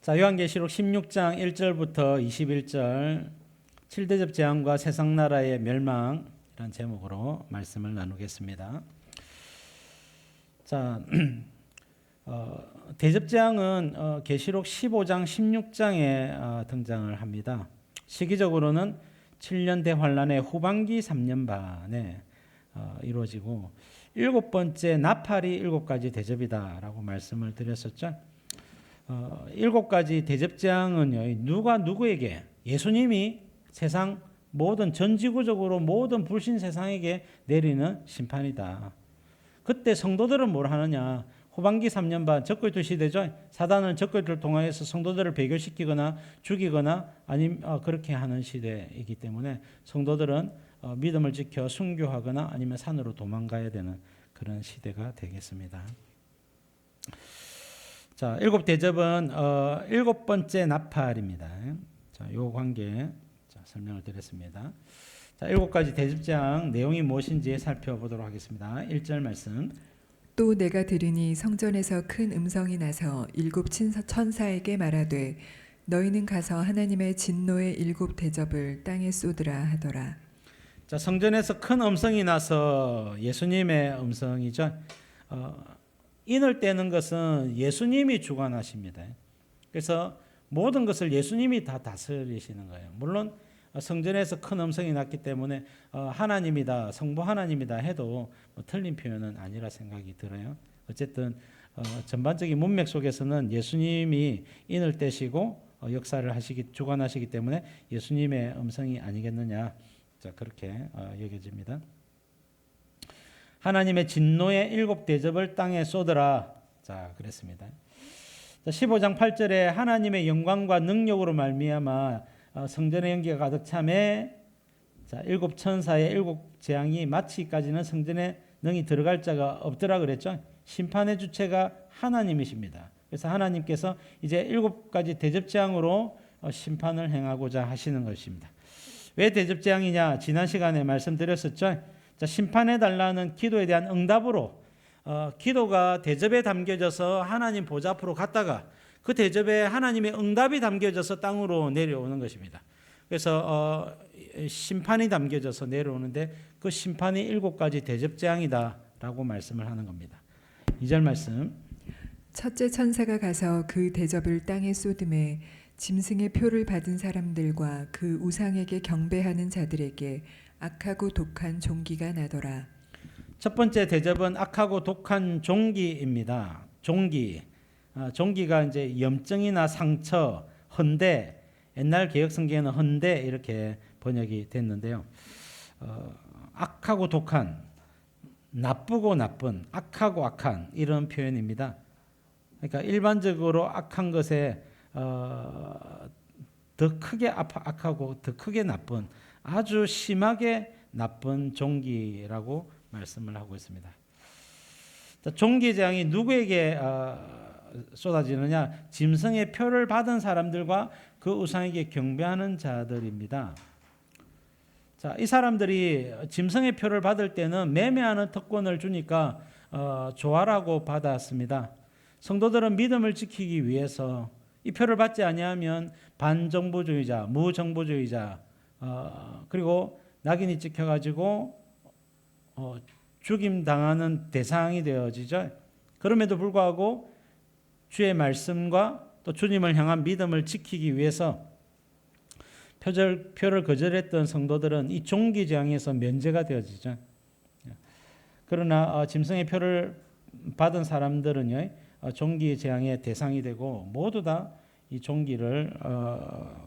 자, 요한계시록 16장 1절부터 21절 7대접 재앙과 세상나라의 멸망이라는 제목으로 말씀을 나누겠습니다. 자, 대접재앙은 계시록 15장 16장에 등장을 합니다. 시기적으로는 7년 대환란의 후반기 3년 반에 이루어지고 일곱 번째 나팔이 일곱 가지 대접이다라고 말씀을 드렸었죠. 일곱 가지 대접재앙은요, 누가 누구에게, 예수님이 세상 모든 전지구적으로 모든 불신 세상에게 내리는 심판이다. 그때 성도들은 뭘 하느냐? 후반기 3년 반 적그리스도 시대죠. 사단은 적그리스도를 통하여서 성도들을 배교시키거나 죽이거나 아니면 그렇게 하는 시대이기 때문에 성도들은 믿음을 지켜 순교하거나 아니면 산으로 도망가야 되는 그런 시대가 되겠습니다. 자, 일곱 대접은 일곱 번째 나팔입니다. 자, 요 관계 설명을 드렸습니다. 자, 일곱 가지 대접재앙 내용이 무엇인지 살펴보도록 하겠습니다. 1절 말씀. 또 내가 들으니 성전에서 큰 음성이 나서 일곱 천사에게 말하되 너희는 가서 하나님의 진노의 일곱 대접을 땅에 쏟으라 하더라. 자, 성전에서 큰 음성이 나서 예수님의 음성이죠. 인을 떼는 것은 예수님이 주관하십니다. 그래서 모든 것을 예수님이 다 다스리시는 거예요. 물론 성전에서 큰 음성이 났기 때문에 하나님이다, 성부 하나님이다 해도 틀린 표현은 아니라 생각이 들어요. 어쨌든 전반적인 문맥 속에서는 예수님이 인을 떼시고 역사를 주관하시기 때문에 예수님의 음성이 아니겠느냐, 자, 그렇게 여겨집니다. 하나님의 진노의 일곱 대접을 땅에 쏟으라. 자, 그랬습니다. 15장 8절에 하나님의 영광과 능력으로 말미암아 성전의 연기가 가득 차매, 자, 일곱 천사의 일곱 재앙이 마치기까지는 성전에 능히 들어갈 자가 없더라 그랬죠. 심판의 주체가 하나님이십니다. 그래서 하나님께서 이제 일곱 가지 대접재앙으로 심판을 행하고자 하시는 것입니다. 왜 대접재앙이냐? 지난 시간에 말씀드렸었죠. 자, 심판해달라는 기도에 대한 응답으로 기도가 대접에 담겨져서 하나님 보좌 앞으로 갔다가 그 대접에 하나님의 응답이 담겨져서 땅으로 내려오는 것입니다. 그래서 심판이 담겨져서 내려오는데 그 심판이 일곱 가지 대접재앙이다라고 말씀을 하는 겁니다. 2절 말씀. 첫째 천사가 가서 그 대접을 땅에 쏟음에 짐승의 표를 받은 사람들과 그 우상에게 경배하는 자들에게 악하고 독한 종기가 나더라. 첫 번째 대접은 악하고 독한 종기입니다. 종기가 이제 염증이나 상처, 헌대, 옛날 개혁 성경에는 헌대 이렇게 번역이 됐는데요. 악하고 독한, 나쁘고 나쁜, 악하고 악한 이런 표현입니다. 그러니까 일반적으로 악한 것에 더 크게 악하고 더 크게 나쁜, 아주 심하게 나쁜 종기라고 말씀을 하고 있습니다. 종기재앙이 누구에게 쏟아지느냐? 짐승의 표를 받은 사람들과 그 우상에게 경배하는 자들입니다. 자, 이 사람들이 짐승의 표를 받을 때는 매매하는 특권을 주니까 좋아라고 받았습니다. 성도들은 믿음을 지키기 위해서 이 표를 받지 아니하면 반정부주의자, 무정부주의자, 그리고 낙인이 찍혀가지고 죽임 당하는 대상이 되어지죠. 그럼에도 불구하고 주의 말씀과 또 주님을 향한 믿음을 지키기 위해서 표를 거절했던 성도들은 이 종기재앙에서 면제가 되어지죠. 그러나 짐승의 표를 받은 사람들은요, 종기재앙의 대상이 되고 모두 다 이 종기를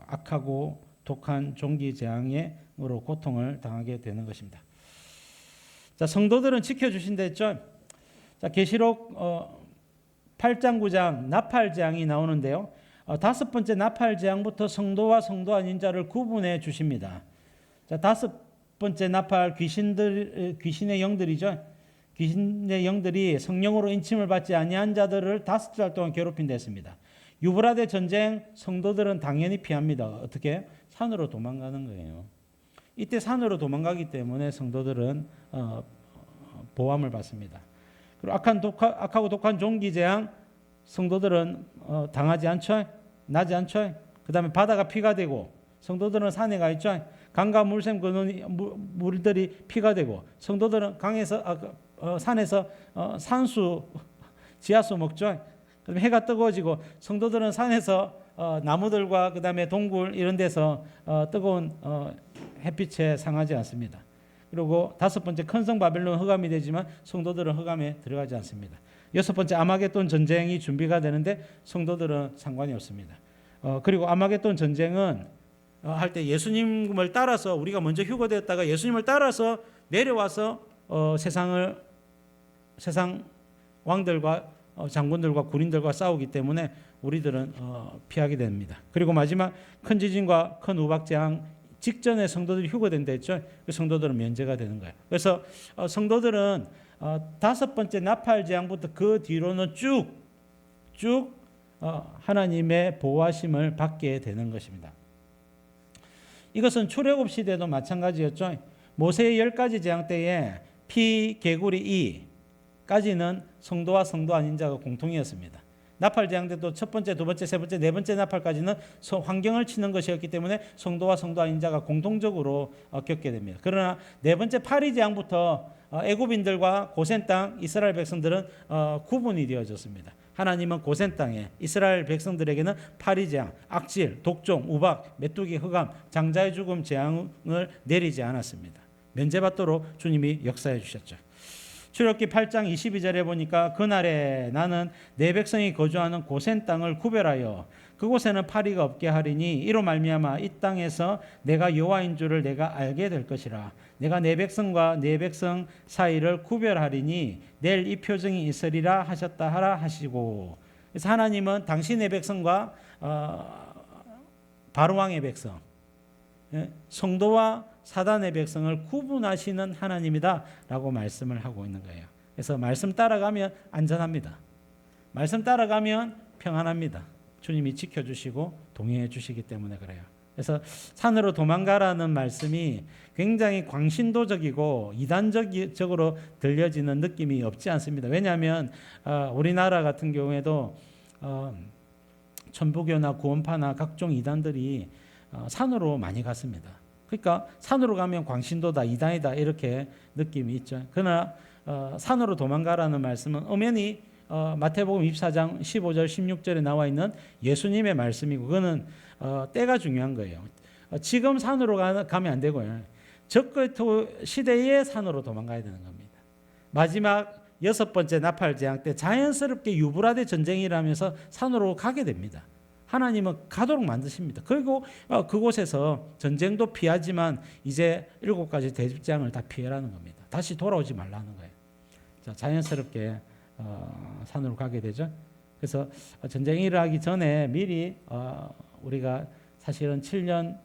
악하고 독한 종기재앙으로 고통을 당하게 되는 것입니다. 자, 성도들은 지켜주신다 했죠. 자, 계시록 8장 9장 나팔재앙이 나오는데요. 다섯 번째 나팔재앙부터 성도와 성도 아닌 자를 구분해 주십니다. 자, 다섯 번째 나팔 귀신의 영들이죠. 귀신의 영들이 성령으로 인침을 받지 아니한 자들을 5달 동안 괴롭힌다 했습니다. 유브라데 전쟁 성도들은 당연히 피합니다. 어떻게? 산으로 도망가는 거예요. 이때 산으로 도망가기 때문에 성도들은 보함을 받습니다. 그리고 악하고 독한 종기재앙 성도들은 당하지 않죠. 나지 않죠. 그다음에 바다가 피가 되고 성도들은 산에 가 있죠. 강과 물샘 근원이 물들이 피가 되고 성도들은 산에서 산수 지하수 먹죠. 그다음에 해가 뜨거워지고 성도들은 산에서 나무들과 그다음에 동굴 이런 데서 뜨거운 햇빛에 상하지 않습니다. 그리고 다섯 번째 큰 성 바벨론 흑암이 되지만 성도들은 흑암에 들어가지 않습니다. 여섯 번째 아마겟돈 전쟁이 준비가 되는데 성도들은 상관이 없습니다. 그리고 아마겟돈 전쟁은 할 때 예수님을 따라서 우리가 먼저 휴거되었다가 예수님을 따라서 내려와서 세상 왕들과 장군들과 군인들과 싸우기 때문에 우리들은 피하게 됩니다. 그리고 마지막 큰 지진과 큰 우박재앙 직전에 성도들이 휴거된다 했죠. 그 성도들은 면제가 되는 거예요. 그래서 성도들은 다섯 번째 나팔 재앙부터 그 뒤로는 쭉 하나님의 보호하심을 받게 되는 것입니다. 이것은 출애굽 시대도 마찬가지였죠. 모세의 10가지 재앙 때에 피, 개구리, 이까지는 성도와 성도 아닌 자가 공통이었습니다. 나팔 재앙 때도 첫 번째, 두 번째, 세 번째, 네 번째 나팔까지는 환경을 치는 것이었기 때문에 성도와 성도 아닌 자가 공통적으로 겪게 됩니다. 그러나 네 번째 파리 재앙부터 애굽인들과 고센 땅 이스라엘 백성들은 구분이 되어졌습니다. 하나님은 고센 땅에 이스라엘 백성들에게는 파리 재앙, 악질, 독종, 우박, 메뚜기, 흑암, 장자의 죽음 재앙을 내리지 않았습니다. 면제받도록 주님이 역사해 주셨죠. 출애굽기 8장 22절에 보니까 그날에 나는 내 백성이 거주하는 고센 땅을 구별하여 그곳에는 파리가 없게 하리니 이로 말미암아 이 땅에서 내가 여호와인 줄을 내가 알게 될 것이라. 내가 내 백성과 내 백성 사이를 구별하리니 내일 이 표징이 있으리라 하셨다 하라 하시고. 그래서 하나님은 당신의 백성과 바로왕의 백성, 성도와 사단의 백성을 구분하시는 하나님이다라고 말씀을 하고 있는 거예요. 그래서 말씀 따라가면 안전합니다. 말씀 따라가면 평안합니다. 주님이 지켜주시고 동행해 주시기 때문에 그래요. 그래서 산으로 도망가라는 말씀이 굉장히 광신도적이고 이단적으로 들려지는 느낌이 없지 않습니다. 왜냐하면 우리나라 같은 경우에도 천부교나 구원파나 각종 이단들이 산으로 많이 갔습니다. 그러니까 산으로 가면 광신도다, 이단이다 이렇게 느낌이 있죠. 그러나 산으로 도망가라는 말씀은 엄연히 마태복음 24장 15절 16절에 나와 있는 예수님의 말씀이고 그거는 때가 중요한 거예요. 지금 산으로 가면 안 되고요. 적그리스도 시대의 산으로 도망가야 되는 겁니다. 마지막 여섯 번째 나팔 재앙 때 자연스럽게 유브라데 전쟁이라면서 산으로 가게 됩니다. 하나님은 가도록 만드십니다. 그리고 그곳에서 전쟁도 피하지만 이제 7가지 대집장을 다 피해라는 겁니다. 다시 돌아오지 말라는 거예요. 자, 자연스럽게 산으로 가게 되죠. 그래서 전쟁이 일어나기 전에 미리 우리가 사실은 7년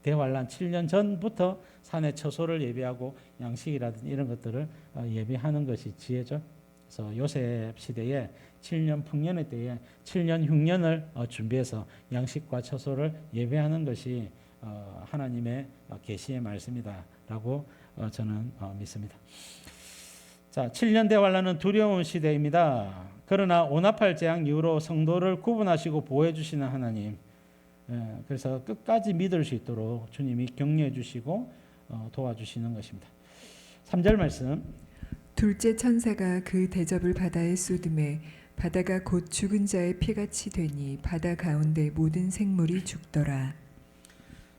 대환란 7년 전부터 산에 처소를 예비하고 양식이라든지 이런 것들을 예비하는 것이 지혜죠. 그래서 요셉 시대에 7년 풍년의 때에 7년 흉년을 준비해서 양식과 처소를 예배하는 것이 하나님의 계시의 말씀이다라고 저는 믿습니다. 자, 7년 대환란은 두려운 시대입니다. 그러나 오나팔 재앙 이후로 성도를 구분하시고 보호해 주시는 하나님, 그래서 끝까지 믿을 수 있도록 주님이 격려해 주시고 도와주시는 것입니다. 3절 말씀. 둘째 천사가 그 대접을 바다에 쏟음에 바다가 곧 죽은 자의 피같이 되니 바다 가운데 모든 생물이 죽더라.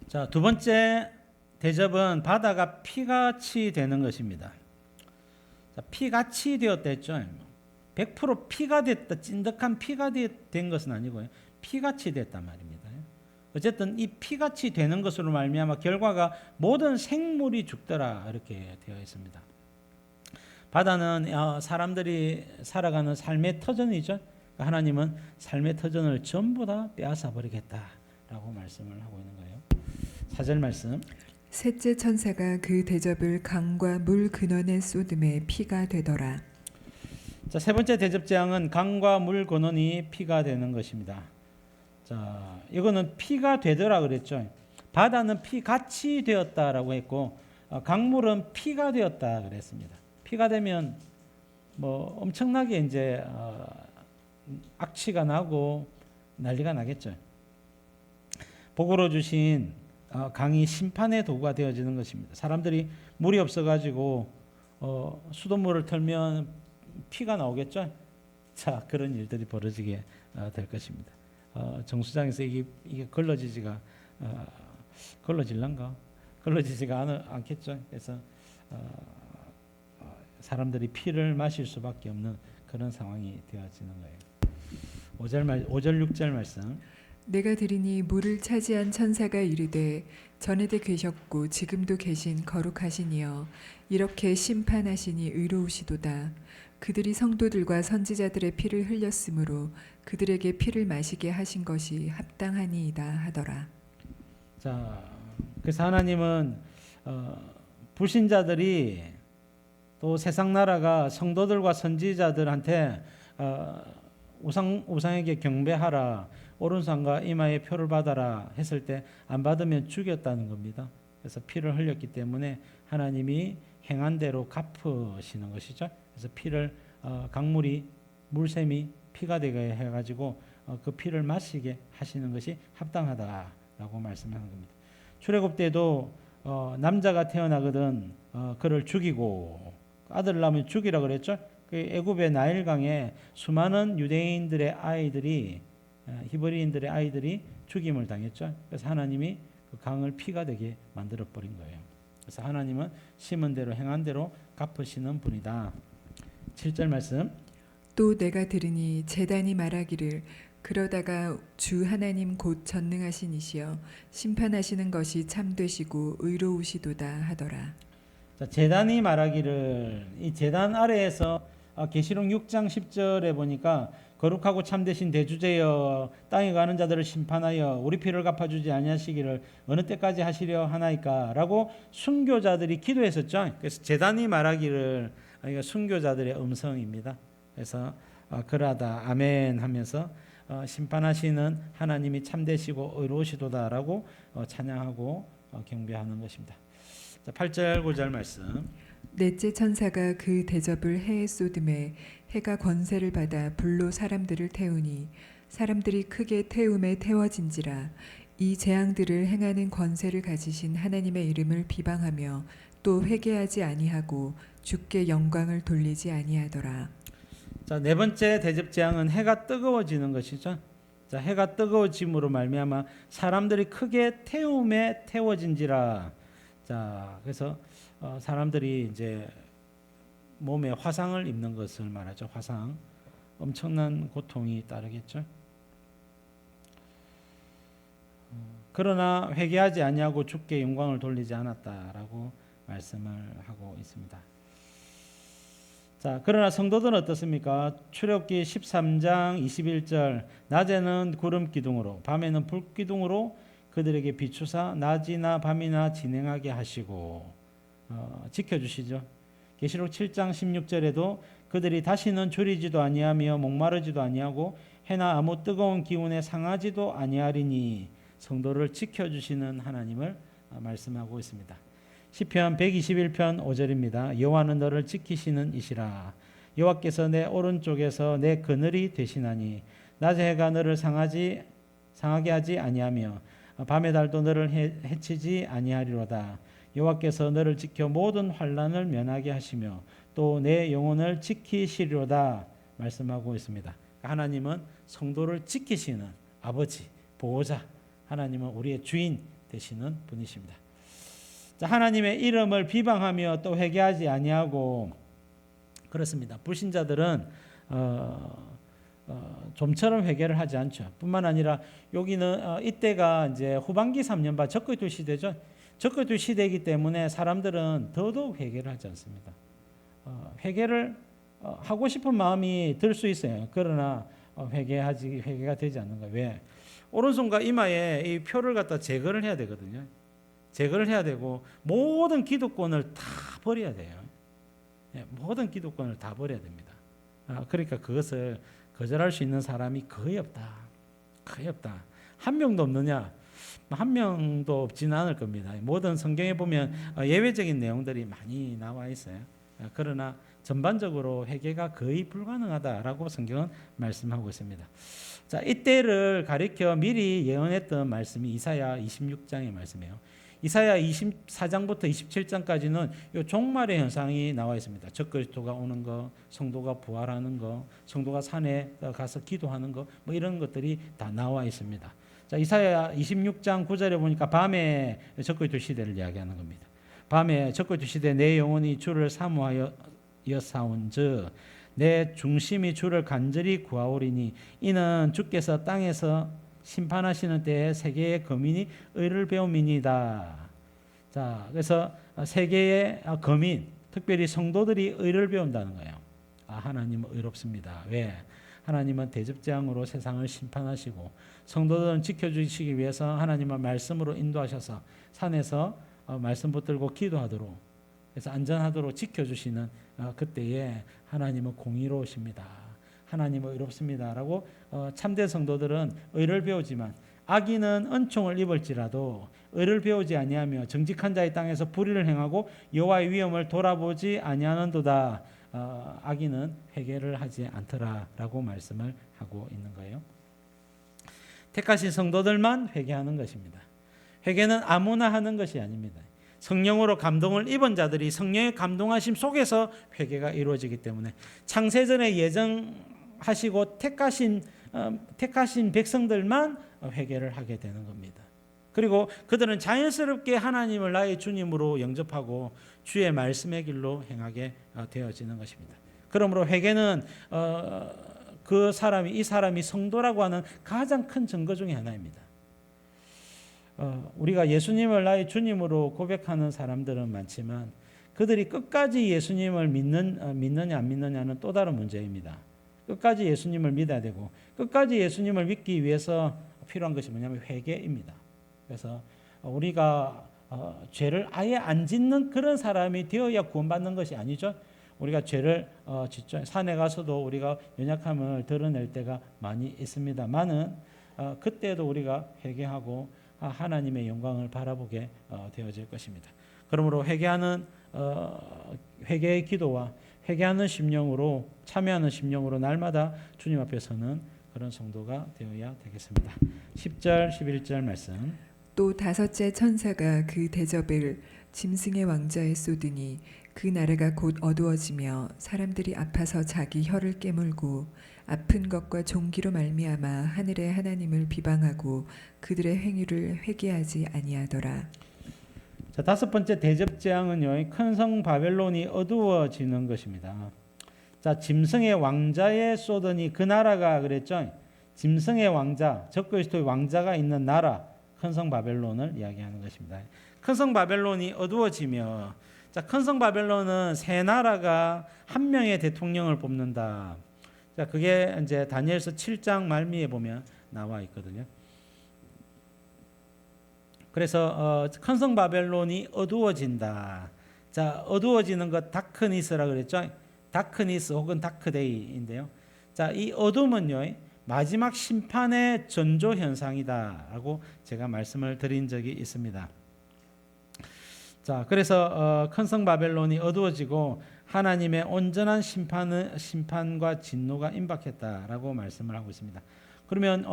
자, 두 번째 대접은 바다가 피같이 되는 것입니다. 자, 피같이 되었다 했죠. 100% 피가 됐다, 찐득한 피가 된 것은 아니고요. 피같이 됐단 말입니다. 어쨌든 이 피같이 되는 것으로 말미암아 결과가 모든 생물이 죽더라 이렇게 되어 있습니다. 바다는 사람들이 살아가는 삶의 터전이죠. 하나님은 삶의 터전을 전부 다 빼앗아 버리겠다라고 말씀을 하고 있는 거예요. 4절 말씀. 셋째 천사가 그 대접을 강과 물 근원에 쏟음에 피가 되더라. 자, 세 번째 대접 재앙은 강과 물 근원이 피가 되는 것입니다. 자, 이거는 피가 되더라 그랬죠. 바다는 피같이 되었다라고 했고 강물은 피가 되었다 그랬습니다. 피가 되면 뭐 엄청나게 이제 악취가 나고 난리가 나겠죠. 복으로 주신 강이 심판의 도구가 되어지는 것입니다. 사람들이 물이 없어가지고 수돗물을 털면 피가 나오겠죠. 자, 그런 일들이 벌어지게 될 것입니다. 정수장에서 이게 걸러지지가 걸러질란가? 걸러지지가 않겠죠. 그래서 사람들이 피를 마실 수밖에 없는 그런 상황이 되어지는 거예요. 5절 6절 말씀. 내가 들으니 물을 차지한 천사가 이르되 전에도 계셨고 지금도 계신 거룩하시니여 이렇게 심판하시니 의로우시도다. 그들이 성도들과 선지자들의 피를 흘렸으므로 그들에게 피를 마시게 하신 것이 합당하니이다 하더라. 자, 그래서 하나님은 불신자들이 또 세상 나라가 성도들과 선지자들한테 우상에게 경배하라, 오른손과 이마에 표를 받아라 했을 때 안 받으면 죽였다는 겁니다. 그래서 피를 흘렸기 때문에 하나님이 행한 대로 갚으시는 것이죠. 그래서 피를 강물이 물샘이 피가 되게 해가지고 그 피를 마시게 하시는 것이 합당하다라고 말씀하는 겁니다. 출애굽 때도 남자가 태어나거든 그를 죽이고 아들 낳으면 죽이라 그랬죠. 그 애굽의 나일강에 수많은 유대인들의 아이들이 히브리인들의 아이들이 죽임을 당했죠. 그래서 하나님이 그 강을 피가 되게 만들어 버린 거예요. 그래서 하나님은 심은 대로 행한 대로 갚으시는 분이다. 7절 말씀. 또 내가 들으니 제단이 말하기를 그러다가 주 하나님 곧 전능하신 이시여 심판하시는 것이 참되시고 의로우시도다 하더라. 자, 제단이 말하기를, 이 제단 아래에서 계시록 6장 10절에 보니까 거룩하고 참되신 대주제여 땅에 가는 자들을 심판하여 우리 피를 갚아주지 아니하시기를 어느 때까지 하시려 하나이까 라고 순교자들이 기도했었죠. 그래서 제단이 말하기를, 이거 순교자들의 음성입니다. 그래서 그러하다 아멘 하면서 심판하시는 하나님이 참되시고 의로우시도다라고 찬양하고 경배하는 것입니다. 자, 8절 9절 말씀. 넷째 천사가 그 대접을 해에 쏟음에 해가 권세를 받아 불로 사람들을 태우니 사람들이 크게 태움에 태워진지라. 이 재앙들을 행하는 권세를 가지신 하나님의 이름을 비방하며 또 회개하지 아니하고 주께 영광을 돌리지 아니하더라. 자, 네 번째 대접 재앙은 해가 뜨거워지는 것이죠. 자, 해가 뜨거워짐으로 말미암아 사람들이 크게 태움에 태워진지라. 자, 그래서 사람들이 이제 몸에 화상을 입는 것을 말하죠. 화상. 엄청난 고통이 따르겠죠. 그러나 회개하지 아니하고 주께 영광을 돌리지 않았다라고 말씀을 하고 있습니다. 자, 그러나 성도들은 어떻습니까? 출애굽기 13장 21절 낮에는 구름 기둥으로 밤에는 불 기둥으로 그들에게 비추사 낮이나 밤이나 진행하게 하시고 지켜주시죠. 계시록 7장 16절에도 그들이 다시는 졸이지도 아니하며 목마르지도 아니하고 해나 아무 뜨거운 기운에 상하지도 아니하리니 성도를 지켜주시는 하나님을 말씀하고 있습니다. 시편 121편 5절입니다. 여호와는 너를 지키시는 이시라. 여호와께서 내 오른쪽에서 내 그늘이 되시나니 낮에 해가 너를 상하게 하지 아니하며 밤의 달도 너를 해치지 아니하리로다. 여호와께서 너를 지켜 모든 환난을 면하게 하시며 또 내 영혼을 지키시리로다 말씀하고 있습니다. 하나님은 성도를 지키시는 아버지, 보호자, 하나님은 우리의 주인 되시는 분이십니다. 자, 하나님의 이름을 비방하며 또 회개하지 아니하고 그렇습니다. 불신자들은 좀처럼 회개를 하지 않죠. 뿐만 아니라 여기는 이때가 이제 후반기 3년반 적그리스도 시대죠. 적그리스도 시대이기 때문에 사람들은 더더욱 회개를 하지 않습니다. 회개를 하고 싶은 마음이 들 수 있어요. 그러나 회개가 되지 않는 거예요. 왜? 오른손과 이마에 이 표를 갖다 제거를 해야 되거든요. 제거를 해야 되고 모든 기득권을 다 버려야 돼요. 모든 기득권을 다 버려야 됩니다. 그러니까 그것을 거절할 수 있는 사람이 거의 없다. 거의 없다. 한 명도 없느냐? 한 명도 없지는 않을 겁니다. 모든 성경에 보면 예외적인 내용들이 많이 나와 있어요. 그러나 전반적으로 회개가 거의 불가능하다라고 성경은 말씀하고 있습니다. 자, 이때를 가리켜 미리 예언했던 말씀이 이사야 26장의 말씀이에요. 이사야 24장부터 27장까지는 이 종말의 현상이 나와 있습니다. 적그리스도가 오는 거, 성도가 부활하는 거, 성도가 산에 가서 기도하는 거, 뭐 이런 것들이 다 나와 있습니다. 자, 이사야 26장 9절에 보니까 밤에 적그리스도 시대를 이야기하는 겁니다. 밤에 적그리스도 시대 내 영혼이 주를 사모하여 사온즉 내 중심이 주를 간절히 구하오리니 이는 주께서 땅에서 심판하시는 때에 세계의 거민이 의를 배움이니이다. 자, 그래서 세계의 거민, 특별히 성도들이 의를 배운다는 거예요. 하나님은 의롭습니다. 왜? 하나님은 대접재앙으로 세상을 심판하시고 성도들은 지켜주시기 위해서 하나님의 말씀으로 인도하셔서 산에서 말씀 붙들고 기도하도록, 그래서 안전하도록 지켜주시는 그때에 하나님은 공의로우십니다. 하나님은 의롭습니다라고 참된 성도들은 의를 배우지만 악인은 은총을 입을지라도 의를 배우지 아니하며 정직한 자의 땅에서 불의를 행하고 여호와의 위엄을 돌아보지 아니하는도다. 악인은 회개를 하지 않더라라고 말씀을 하고 있는 거예요. 택하신 성도들만 회개하는 것입니다. 회개는 아무나 하는 것이 아닙니다. 성령으로 감동을 입은 자들이 성령의 감동하심 속에서 회개가 이루어지기 때문에 창세전에 예정하시고 택하신 백성들만 회개를 하게 되는 겁니다. 그리고 그들은 자연스럽게 하나님을 나의 주님으로 영접하고 주의 말씀의 길로 행하게 되어지는 것입니다. 그러므로 회개는 이 사람이 성도라고 하는 가장 큰 증거 중에 하나입니다. 우리가 예수님을 나의 주님으로 고백하는 사람들은 많지만 그들이 끝까지 예수님을 믿느냐 안 믿느냐는 또 다른 문제입니다. 끝까지 예수님을 믿어야 되고 끝까지 예수님을 믿기 위해서 필요한 것이 뭐냐면 회개입니다. 그래서 우리가 죄를 아예 안 짓는 그런 사람이 되어야 구원받는 것이 아니죠. 우리가 죄를 짓죠. 산에 가서도 우리가 연약함을 드러낼 때가 많이 있습니다만은 그때도 우리가 회개하고 하나님의 영광을 바라보게 되어질 것입니다. 그러므로 회개의 기도와 회개하는 심령으로 참여하는 심령으로 날마다 주님 앞에 서는 그런 성도가 되어야 되겠습니다. 10절 11절 말씀. 또 다섯째 천사가 그 대접을 짐승의 왕자에 쏟으니 그 나라가 곧 어두워지며 사람들이 아파서 자기 혀를 깨물고 아픈 것과 종기로 말미암아 하늘의 하나님을 비방하고 그들의 행위를 회개하지 아니하더라. 자, 다섯 번째 대접재앙은요, 큰 성 바벨론이 어두워지는 것입니다. 자, 짐승의 왕자에 쏟으니 그 나라가 그랬죠. 짐승의 왕자, 적그리스도의 왕자가 있는 나라, 큰 성 바벨론을 이야기하는 것입니다. 큰 성 바벨론이 어두워지며, 자, 큰 성 바벨론은 새 나라가 한 명의 대통령을 뽑는다. 자, 그게 이제 다니엘서 7장 말미에 보면 나와 있거든요. 그래서 큰 성 바벨론이 어두워진다. 자, 어두워지는 것 다크니스라 그랬죠. 다크니스 혹은 다크데이인데요. 자, 이 어둠은요, 마지막 심판의 전조 현상이다라고 제가 말씀을 드린 적이 있습니다. 자, 그래서 큰 성 바벨론이 어두워지고 하나님의 온전한 심판과 진노가 임박했다라고 말씀을 하고 있습니다. 그러면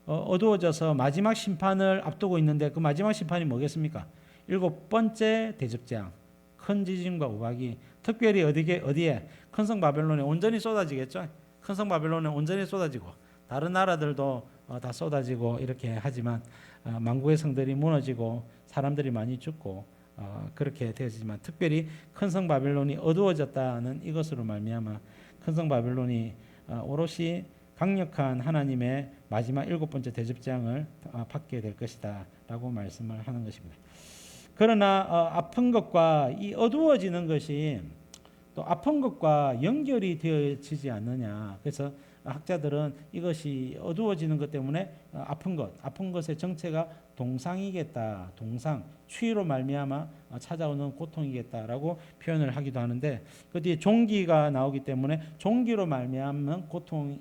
어두워져서 마지막 심판을 앞두고 있는데 그 마지막 심판이 뭐겠습니까? 7번째 대접재앙, 큰 지진과 우박이 특별히 어디에? 큰 성 바벨론에 온전히 쏟아지겠죠. 큰 성 바벨론에 온전히 쏟아지고 다른 나라들도 다 쏟아지고 이렇게 하지만 만국의 성들이 무너지고 사람들이 많이 죽고 그렇게 되지만 특별히 큰 성 바벨론이 어두워졌다는 이것으로 말미암아 큰 성 바벨론이 오롯이 강력한 하나님의 마지막 7번째 대접재앙을 받게 될 것이다 라고 말씀을 하는 것입니다. 그러나 아픈 것과 이 어두워지는 것이 또 아픈 것과 연결이 되어지지 않느냐. 그래서 학자들은 이것이 어두워지는 것 때문에 아픈 것의 정체가 동상이겠다. 동상, 추위로 말미암아 찾아오는 고통이겠다라고 표현을 하기도 하는데 그 뒤에 종기가 나오기 때문에 종기로 말미암은 고통일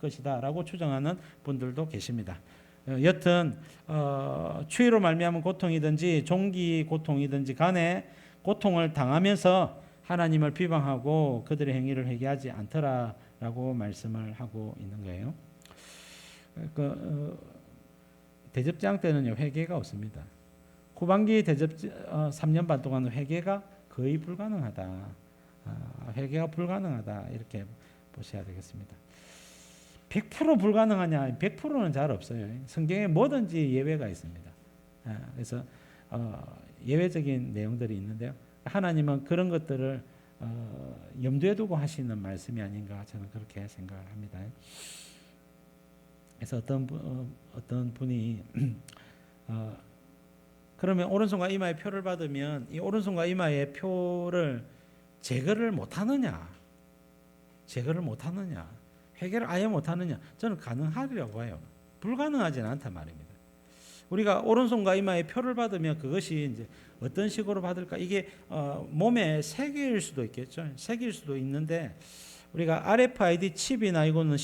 것이다라고 추정하는 분들도 계십니다. 여튼 추위로 말미암은 고통이든지 종기 고통이든지 간에 고통을 당하면서 하나님을 비방하고 그들의 행위를 회개하지 않더라라고 말씀을 하고 있는 거예요. 대접장 때는요 회개가 없습니다. 후반기 대접 3년 반 동안은 회개가 거의 불가능하다. 회개가 불가능하다 이렇게 보셔야 되겠습니다. 100% 불가능하냐? 100%는 잘 없어요. 성경에 뭐든지 예외가 있습니다. 그래서 예외적인 내용들이 있는데요. 하나님은 그런 것들을 염두에 두고 하시는 말씀이 아닌가 저는 그렇게 생각을 합니다. 그래서 어떤 분이 그러면 오른손과 이마에 표를 받으면 이 오른손과 이마의 표를 제거를 못하느냐? 제거를 못하느냐? 회개를 아예 못하느냐? 저는 가능하리라고 봐요. 불가능하지는 않단 말입니다. 우리가 오른손과 이마에 표를 받으면 그것이 이제 어떤 식으로 받을까? 이게 몸에 색일 수도 있겠죠. 색일 수도 있는데 우리가 RFID 칩이나 이거는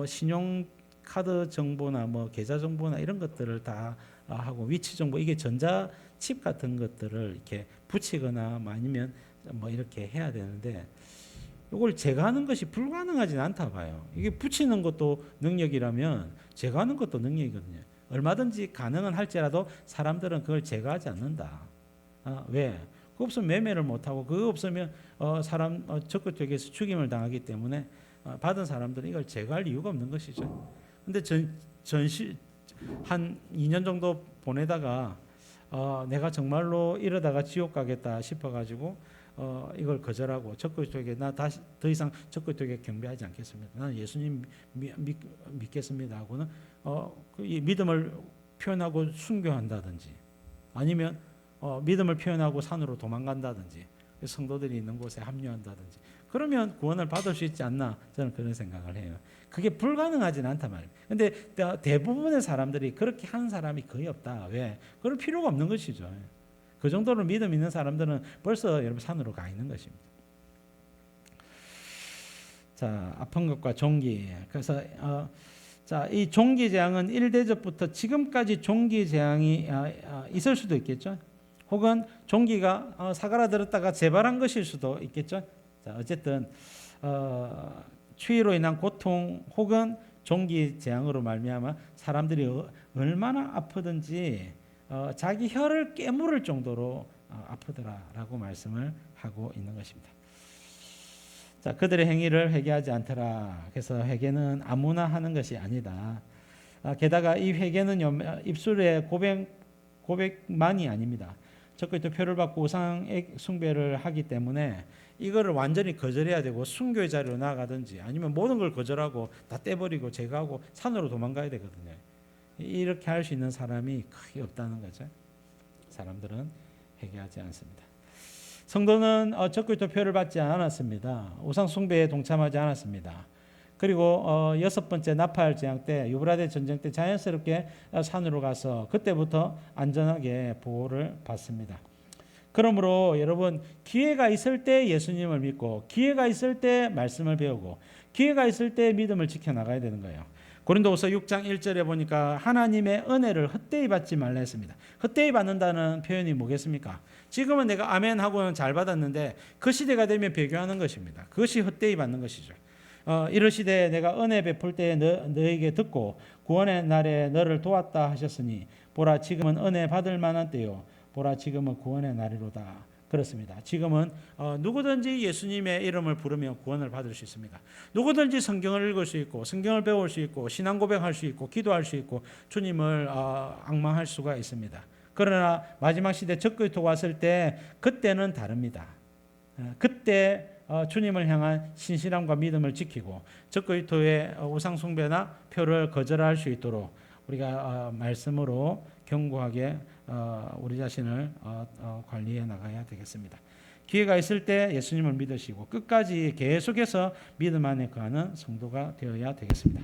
신용카드 정보나 뭐 계좌 정보나 이런 것들을 다 하고 위치 정보 이게 전자 칩 같은 것들을 이렇게 붙이거나 아니면 뭐 이렇게 해야 되는데 이걸 제거하는 것이 불가능하지는 않다 봐요. 이게 붙이는 것도 능력이라면 제거하는 것도 능력이거든요. 얼마든지 가능은 할지라도 사람들은 그걸 제거하지 않는다. 왜? 그거 없으면 매매를 못하고 그거 없으면 사람 적극적에서 죽임을 당하기 때문에 받은 사람들은 이걸 제거할 이유가 없는 것이죠. 근데 한 2년 정도 보내다가 내가 정말로 이러다가 지옥 가겠다 싶어가지고 이걸 거절하고 적극적에 나 다시 더 이상 적극적에 경배하지 않겠습니다. 나는 예수님 믿겠습니다 하고는 이 믿음을 표현하고 순교한다든지 아니면 믿음을 표현하고 산으로 도망간다든지 성도들이 있는 곳에 합류한다든지 그러면 구원을 받을 수 있지 않나 저는 그런 생각을 해요. 그게 불가능하지는 않단 말이에요. 근데 대부분의 사람들이 그렇게 하는 사람이 거의 없다. 왜? 그럴 필요가 없는 것이죠. 그 정도로 믿음 있는 사람들은 벌써 여러분 산으로 가 있는 것입니다. 자, 아픈 것과 종기. 그래서 자, 이 종기 재앙은 1대접부터 지금까지 종기 재앙이 있을 수도 있겠죠. 혹은 종기가 사그라들었다가 재발한 것일 수도 있겠죠. 자, 어쨌든 추위로 인한 고통 혹은 종기 재앙으로 말미암아 사람들이 얼마나 아프든지 자기 혀를 깨물을 정도로 아프더라라고 말씀을 하고 있는 것입니다. 자, 그들의 행위를 회개하지 않더라. 그래서 회개는 아무나 하는 것이 아니다. 게다가 이 회개는 입술의 고백만이 아닙니다. 적그리스도 표를 받고 우상 숭배를 하기 때문에 이거를 완전히 거절해야 되고 순교의 자리로 나아가든지 아니면 모든 걸 거절하고 다 떼버리고 제거하고 산으로 도망가야 되거든요. 이렇게 할 수 있는 사람이 거의 없다는 거죠. 사람들은 회개하지 않습니다. 성도는 적그리스도 표를 받지 않았습니다. 우상 숭배에 동참하지 않았습니다. 그리고 6번째 나팔 재앙 때 유브라데 전쟁 때 자연스럽게 산으로 가서 그때부터 안전하게 보호를 받습니다. 그러므로 여러분 기회가 있을 때 예수님을 믿고 기회가 있을 때 말씀을 배우고 기회가 있을 때 믿음을 지켜나가야 되는 거예요. 고린도후서 6장 1절에 보니까 하나님의 은혜를 헛되이 받지 말라 했습니다. 헛되이 받는다는 표현이 뭐겠습니까? 지금은 내가 아멘 하고는 잘 받았는데 그 시대가 되면 배교하는 것입니다. 그것이 헛되이 받는 것이죠. 이르시되 내가 은혜 베풀 때에 너에게 듣고 구원의 날에 너를 도왔다 하셨으니 보라 지금은 은혜 받을 만한 때요 보라 지금은 구원의 날이로다. 그렇습니다. 지금은 누구든지 예수님의 이름을 부르며 구원을 받을 수 있습니다. 누구든지 성경을 읽을 수 있고 성경을 배울 수 있고 신앙 고백할 수 있고 기도할 수 있고 주님을 앙망할 수가 있습니다. 그러나 마지막 시대 적그리스도가 왔을 때 그때는 다릅니다. 그때 주님을 향한 신실함과 믿음을 지키고 적그리스도의 우상 숭배나 표를 거절할 수 있도록 우리가 말씀으로 견고하게 우리 자신을 관리해 나가야 되겠습니다. 기회가 있을 때 예수님을 믿으시고 끝까지 계속해서 믿음 안에 거하는 성도가 되어야 되겠습니다.